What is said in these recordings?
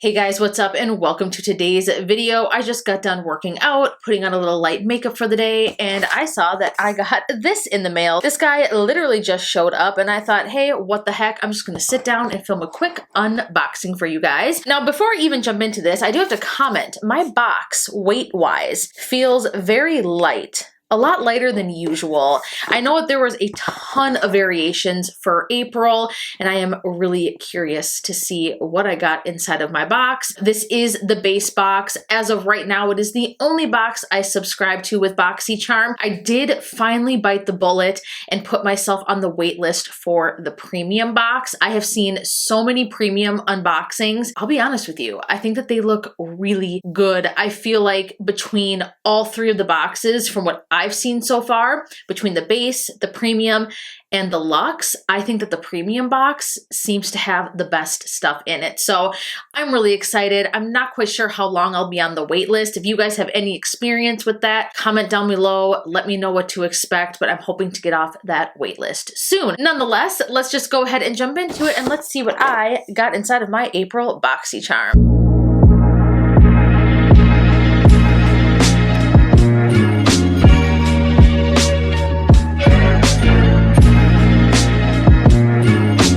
Hey guys, what's up and welcome to today's video. I just got done working out, putting on a little light makeup for the day, and I saw that I got this in the mail. This guy literally just showed up and I thought, hey, what the heck? I'm just gonna sit down and film a quick unboxing for you guys. Now, before I even jump into this, I do have to comment, my box, weight-wise, feels very light. A lot lighter than usual. I know that there was a ton of variations for April, and I am really curious to see what I got inside of my box. This is the base box. As of right now, it is the only box I subscribe to with Boxycharm. I did finally bite the bullet and put myself on the wait list for the premium box. I have seen so many premium unboxings. I'll be honest with you, I think that they look really good. I feel like between all three of the boxes, from what I've seen so far, between the base, the premium, and the luxe, I think that the premium box seems to have the best stuff in it. So I'm really excited. I'm not quite sure how long I'll be on the wait list. If you guys have any experience with that, comment down below. Let me know what to expect, but I'm hoping to get off that wait list soon. Nonetheless, let's just go ahead and jump into it and let's see what I got inside of my April Boxycharm.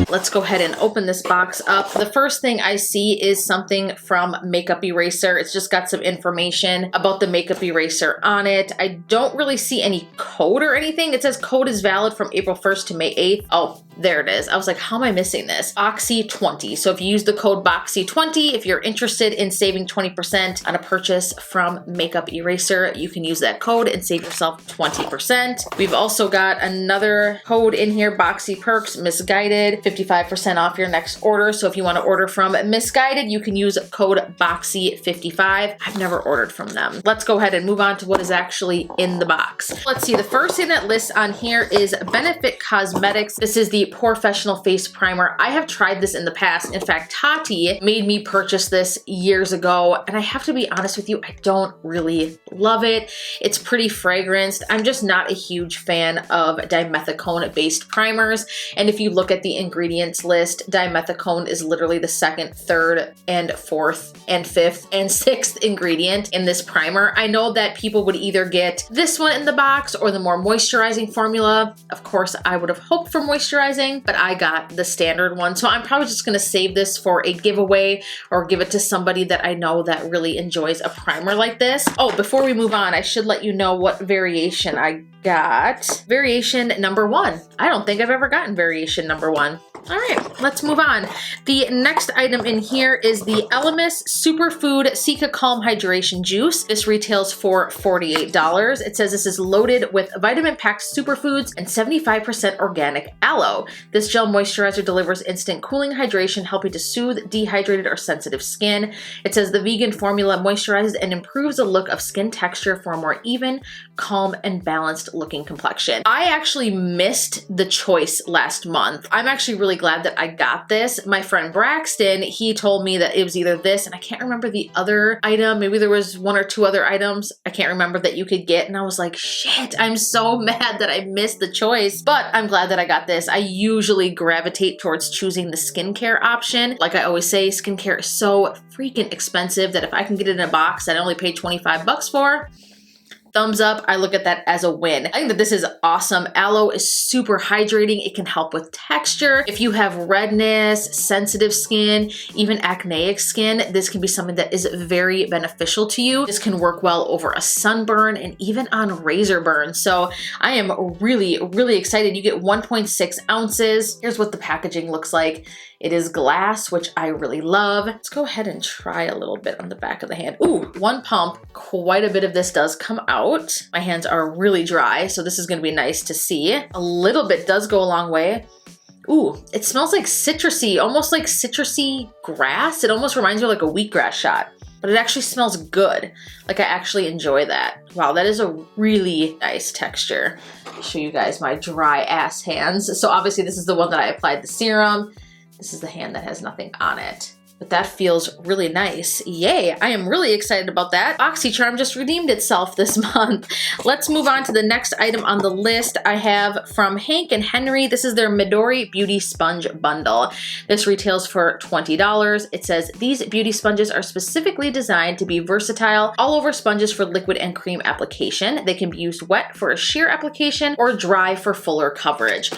Let's go ahead and open this box up. The first thing I see is something from Makeup Eraser. It's just got some information about the Makeup Eraser on it. I don't really see any code or anything. It says code is valid from April 1st to May 8th. Oh, there it is. I was like, how am I missing this? Boxy20. So if you use the code Boxy20, if you're interested in saving 20% on a purchase from Makeup Eraser, you can use that code and save yourself 20%. We've also got another code in here, Boxy Perks, Misguided, 55% off your next order. So if you want to order from Misguided, you can use code Boxy55. I've never ordered from them. Let's go ahead and move on to what is actually in the box. Let's see, the first thing that lists on here is Benefit Cosmetics. This is the Professional Face Primer. I have tried this in the past. In fact, Tati made me purchase this years ago, and I have to be honest with you, I don't really love it. It's pretty fragranced. I'm just not a huge fan of dimethicone-based primers, and if you look at the ingredients list, dimethicone is literally the second, third, and fourth, and fifth, and sixth ingredient in this primer. I know that people would either get this one in the box or the more moisturizing formula. Of course, I would have hoped for moisturizing, but I got the standard one. So I'm probably just gonna save this for a giveaway or give it to somebody that I know that really enjoys a primer like this. Oh, before we move on, I should let you know what variation I got. Variation number 1. I don't think I've ever gotten variation number 1. All right, let's move on. The next item in here is the Elemis Superfood Sika Calm Hydration Juice. This retails for $48. It says this is loaded with vitamin-packed superfoods and 75% organic aloe. This gel moisturizer delivers instant cooling hydration, helping to soothe dehydrated or sensitive skin. It says the vegan formula moisturizes and improves the look of skin texture for a more even, calm, and balanced looking complexion. I actually missed the choice last month. I'm actually really glad that I got this. My friend Braxton, he told me that it was either this, and I can't remember the other item. Maybe there was 1 or 2 other items I can't remember that you could get, and I was like, shit, I'm so mad that I missed the choice, but I'm glad that I got this. I usually gravitate towards choosing the skincare option. Like I always say, skincare is so freaking expensive that if I can get it in a box that I only paid 25 bucks for, thumbs up, I look at that as a win. I think that this is awesome. Aloe is super hydrating. It can help with texture. If you have redness, sensitive skin, even acneic skin, this can be something that is very beneficial to you. This can work well over a sunburn and even on razor burn. So I am really, really excited. You get 1.6 ounces. Here's what the packaging looks like. It is glass, which I really love. Let's go ahead and try a little bit on the back of the hand. Ooh, 1 pump. Quite a bit of this does come out. My hands are really dry, so this is gonna be nice to see. A little bit does go a long way. Ooh, it smells like citrusy, almost like citrusy grass. It almost reminds me of like a wheatgrass shot, but it actually smells good. Like I actually enjoy that. Wow, that is a really nice texture. I'll show you guys my dry ass hands. So obviously this is the one that I applied the serum. This is the hand that has nothing on it. but that feels really nice. Yay, I am really excited about that. Boxycharm just redeemed itself this month. Let's move on to the next item on the list. I have from Hank and Henry. This is their Midori Beauty Sponge Bundle. This retails for $20. It says, these beauty sponges are specifically designed to be versatile all-over sponges for liquid and cream application. They can be used wet for a sheer application or dry for fuller coverage.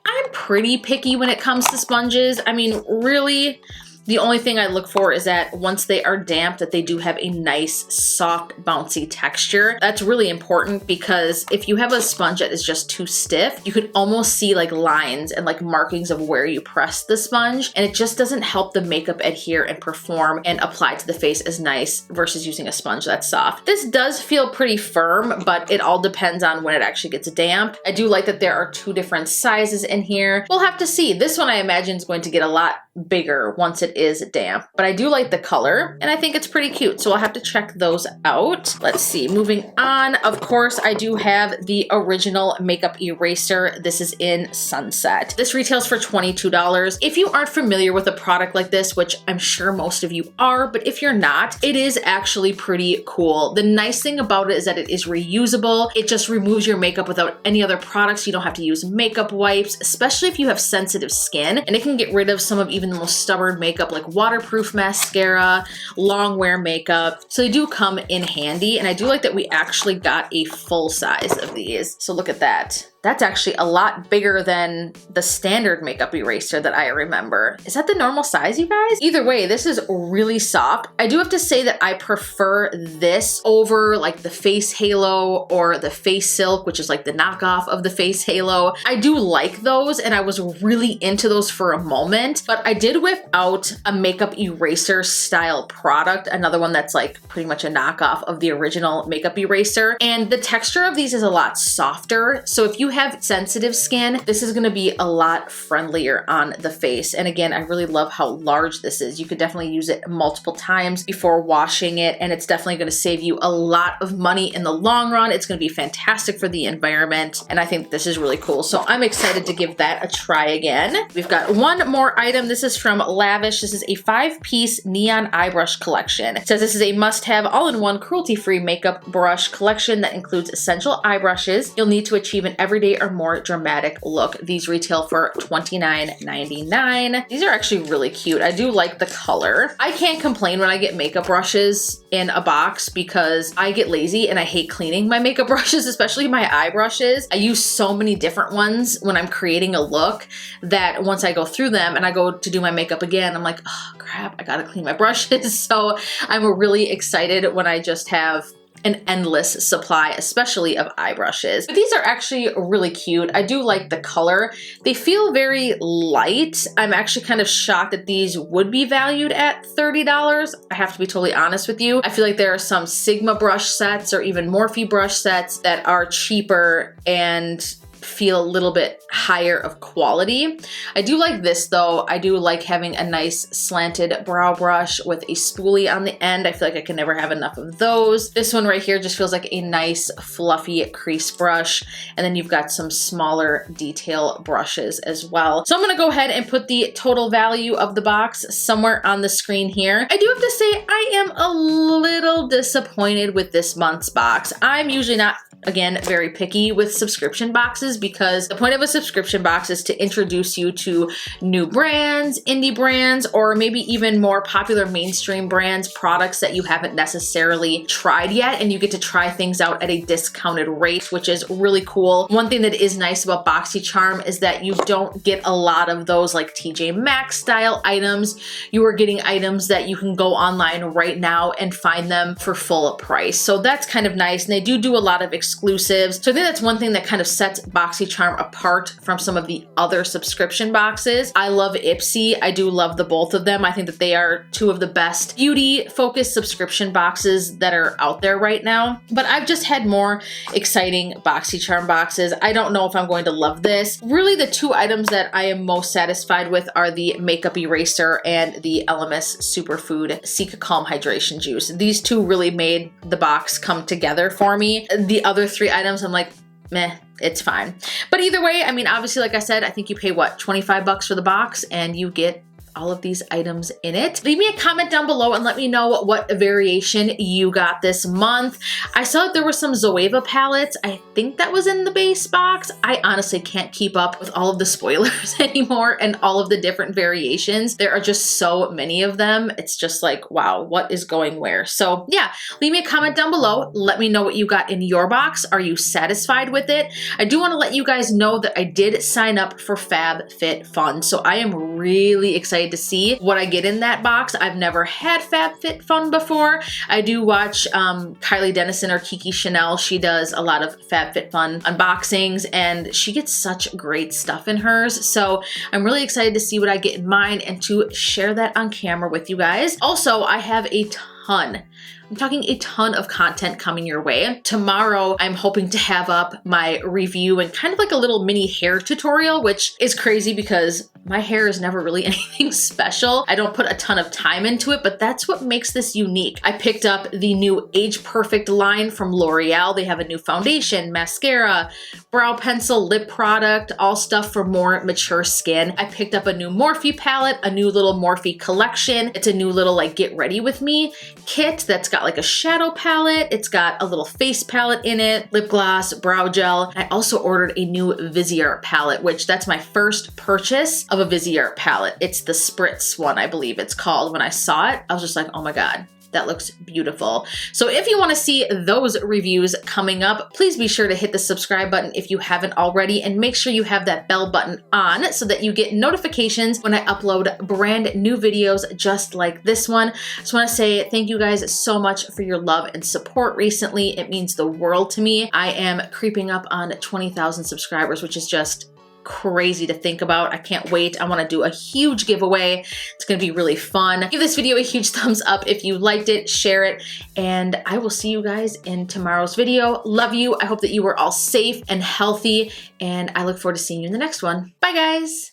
I'm pretty picky when it comes to sponges. I mean, really, the only thing I look for is that once they are damp, that they do have a nice, soft, bouncy texture. That's really important because if you have a sponge that is just too stiff, you could almost see like lines and like markings of where you press the sponge, and it just doesn't help the makeup adhere and perform and apply to the face as nice versus using a sponge that's soft. This does feel pretty firm, but it all depends on when it actually gets damp. I do like that there are two different sizes in here. We'll have to see. This one I imagine is going to get a lot bigger once it is damp, but I do like the color and I think it's pretty cute, so I'll have to check those out. Let's see, moving on. Of course, I do have the original makeup eraser. This is in Sunset. This retails for $22. If you aren't familiar with a product like this, which I'm sure most of you are, but if you're not, it is actually pretty cool. The nice thing about it is that it is reusable. It just removes your makeup without any other products. You don't have to use makeup wipes, especially if you have sensitive skin, and it can get rid of some of even the most stubborn makeup like waterproof mascara, long wear makeup. So they do come in handy, and I do like that we actually got a full size of these. So look at that. That's actually a lot bigger than the standard makeup eraser that I remember. Is that the normal size, you guys? Either way, this is really soft. I do have to say that I prefer this over like the Face Halo or the Face Silk, which is like the knockoff of the Face Halo. I do like those, and I was really into those for a moment, but I did whip out a makeup eraser style product, another one that's like pretty much a knockoff of the original makeup eraser, and the texture of these is a lot softer. So if you have sensitive skin, this is going to be a lot friendlier on the face. And again, I really love how large this is. You could definitely use it multiple times before washing it, and it's definitely going to save you a lot of money in the long run. It's going to be fantastic for the environment, and I think this is really cool. So I'm excited to give that a try again. We've got one more item. This is from Lavish. This is a 5-piece neon eye brush collection. It says this is a must-have all-in-one cruelty-free makeup brush collection that includes essential eye brushes you'll need to achieve an everyday or more dramatic look. These retail for $29.99. These are actually really cute. I do like the color. I can't complain when I get makeup brushes in a box because I get lazy and I hate cleaning my makeup brushes, especially my eye brushes. I use so many different ones when I'm creating a look that once I go through them and I go to do my makeup again, I'm like, oh crap, I gotta clean my brushes. So I'm really excited when I just have an endless supply, especially of eye brushes. But these are actually really cute. I do like the color. They feel very light. I'm actually kind of shocked that these would be valued at $30. I have to be totally honest with you. I feel like there are some Sigma brush sets or even Morphe brush sets that are cheaper and feel a little bit higher of quality. I do like this though. I do like having a nice slanted brow brush with a spoolie on the end. I feel like I can never have enough of those. This one right here just feels like a nice fluffy crease brush. And then you've got some smaller detail brushes as well. So I'm gonna go ahead and put the total value of the box somewhere on the screen here. I do have to say I am a little disappointed with this month's box. I'm usually not, again, very picky with subscription boxes because the point of a subscription box is to introduce you to new brands, indie brands, or maybe even more popular mainstream brands, products that you haven't necessarily tried yet, and you get to try things out at a discounted rate, which is really cool. One thing that is nice about Boxycharm is that you don't get a lot of those like TJ Maxx style items. You are getting items that you can go online right now and find them for full price. So that's kind of nice, and they do a lot of exclusives. So I think that's one thing that kind of sets Boxycharm apart from some of the other subscription boxes. I love Ipsy. I do love the both of them. I think that they are two of the best beauty focused subscription boxes that are out there right now. But I've just had more exciting Boxycharm boxes. I don't know if I'm going to love this. Really, the two items that I am most satisfied with are the makeup eraser and the LMS Superfood Seek Calm Hydration Juice. These two really made the box come together for me. The other three items, I'm like, meh, it's fine. But either way, I mean, obviously, like I said, I think you pay what, 25 bucks for the box and you get all of these items in it. Leave me a comment down below and let me know what variation you got this month. I saw that there were some Zoeva palettes. I think that was in the base box. I honestly can't keep up with all of the spoilers anymore and all of the different variations. There are just so many of them. It's just like, wow, what is going where? So yeah, leave me a comment down below. Let me know what you got in your box. Are you satisfied with it? I do want to let you guys know that I did sign up for FabFitFun. So I am really excited to see what I get in that box. I've never had FabFitFun before. I do watch Kylie Dennison or Kiki Chanel. She does a lot of FabFitFun unboxings and she gets such great stuff in hers. So I'm really excited to see what I get in mine and to share that on camera with you guys. Also, I have a ton, I'm talking a ton of content coming your way. Tomorrow, I'm hoping to have up my review and kind of like a little mini hair tutorial, which is crazy because my hair is never really anything special. I don't put a ton of time into it, but that's what makes this unique. I picked up the new Age Perfect line from L'Oreal. They have a new foundation, mascara, brow pencil, lip product, all stuff for more mature skin. I picked up a new Morphe palette, a new little Morphe collection. It's a new little like get ready with me kit that's got like a shadow palette. It's got a little face palette in it, lip gloss, brow gel. I also ordered a new Viseart palette, which that's my first purchase of a Viseart palette. It's the Spritz one, I believe it's called. When I saw it, I was just like, oh my God, that looks beautiful. So if you want to see those reviews coming up, please be sure to hit the subscribe button if you haven't already, and make sure you have that bell button on so that you get notifications when I upload brand new videos just like this one. Just want to say thank you guys so much for your love and support recently. It means the world to me. I am creeping up on 20,000 subscribers, which is just crazy to think about. I can't wait. I want to do a huge giveaway. It's going to be really fun. Give this video a huge thumbs up if you liked it, share it, and I will see you guys in tomorrow's video. Love you. I hope that you were all safe and healthy, and I look forward to seeing you in the next one. Bye guys.